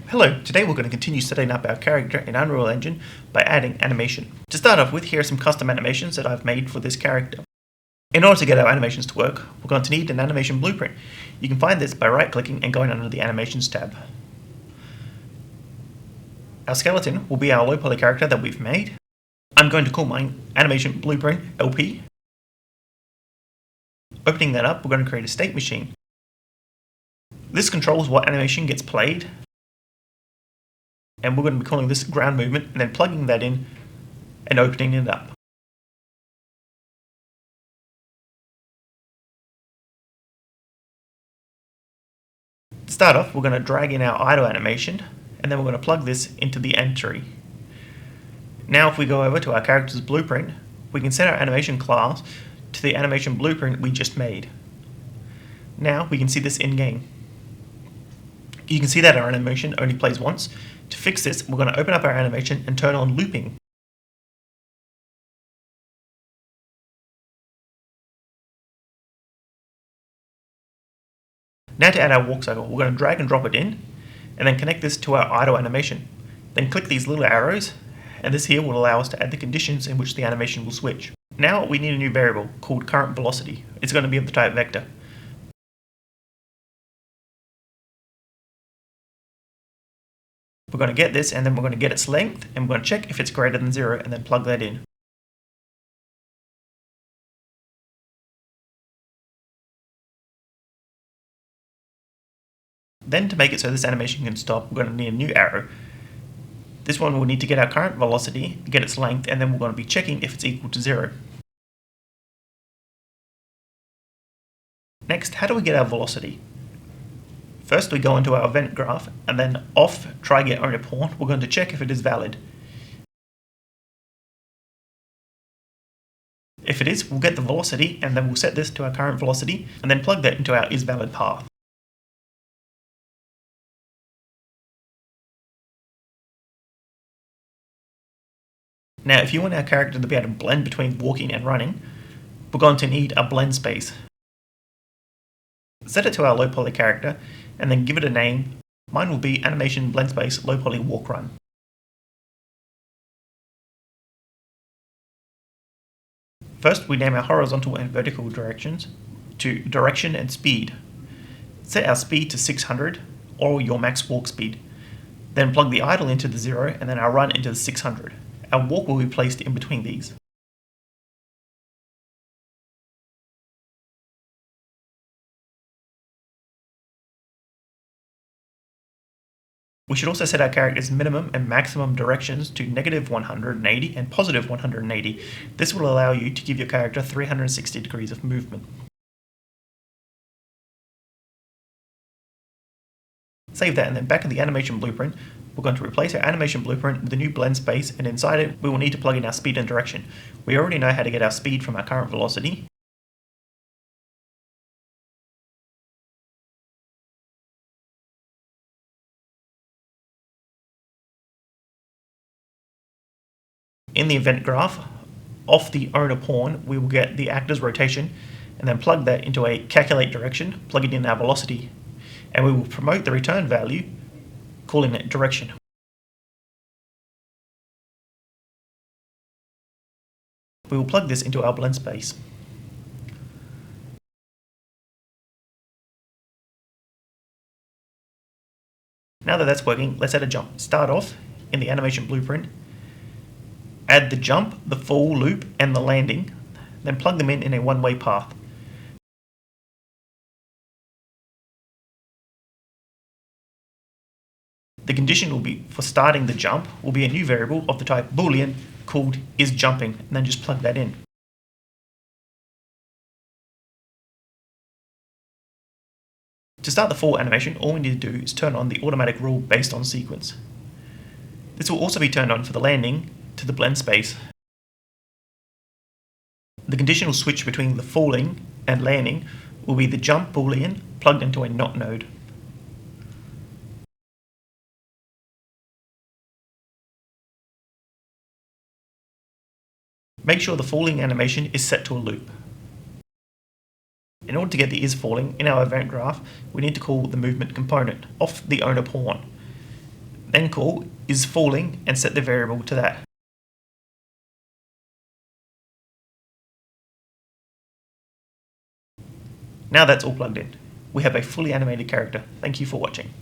Hello, today we're going to continue setting up our character in Unreal Engine by adding animation. To start off with, here are some custom animations that I've made for this character. In order to get our animations to work, we're going to need an animation blueprint. You can find this by right-clicking and going under the Animations tab. Our skeleton will be our low poly character that we've made. I'm going to call mine Animation Blueprint LP. Opening that up, we're going to create a state machine. This controls what animation gets played, and we're going to be calling this ground movement and then plugging that in and opening it up. To start off, we're going to drag in our idle animation and then we're going to plug this into the entry. Now if we go over to our character's blueprint, we can set our animation class to the animation blueprint we just made. Now we can see this in game. You can see that our animation only plays once. To fix this, we're going to open up our animation and turn on looping. Now to add our walk cycle, we're going to drag and drop it in, and then connect this to our idle animation. Then click these little arrows, and this here will allow us to add the conditions in which the animation will switch. Now we need a new variable called current velocity. It's going to be of the type vector. We're going to get this, and then we're going to get its length, and we're going to check if it's greater than 0, and then plug that in. Then to make it so this animation can stop, we're going to need a new arrow. This one will need to get our current velocity, get its length, and then we're going to be checking if it's equal to 0. Next, how do we get our velocity? First, we go into our event graph, and then off try get owner pawn, we're going to check if it is valid. If it is, we'll get the velocity, and then we'll set this to our current velocity, and then plug that into our isValid path. Now, if you want our character to be able to blend between walking and running, we're going to need a blend space. Set it to our low poly character, and then give it a name. Mine will be Animation Blend Space Low Poly Walk Run. First, we name our horizontal and vertical directions to direction and speed. Set our speed to 600 or your max walk speed. Then plug the idle into the 0 and then our run into the 600. Our walk will be placed in between these. We should also set our character's minimum and maximum directions to -180 and +180. This will allow you to give your character 360 degrees of movement. Save that, and then back in the animation blueprint, we're going to replace our animation blueprint with a new blend space, and inside it we will need to plug in our speed and direction. We already know how to get our speed from our current velocity. In the event graph, off the owner pawn, we will get the actor's rotation, and then plug that into a calculate direction, plug it in our velocity, and we will promote the return value, calling it direction. We will plug this into our blend space. Now that that's working, let's add a jump. Start off in the animation blueprint, add the jump, the fall loop, and the landing, then plug them in a one-way path. The condition will be for starting the jump will be a new variable of the type boolean called isJumping, and then just plug that in. To start the fall animation, all we need to do is turn on the automatic rule based on sequence. This will also be turned on for the landing to the blend space. The condition will switch between the falling and landing will be the jump boolean plugged into a not node. Make sure the falling animation is set to a loop. In order to get the isFalling in our event graph, we need to call the movement component off the owner pawn. endcall is falling and set the variable to that. Now that's all plugged in. We have a fully animated character. Thank you for watching.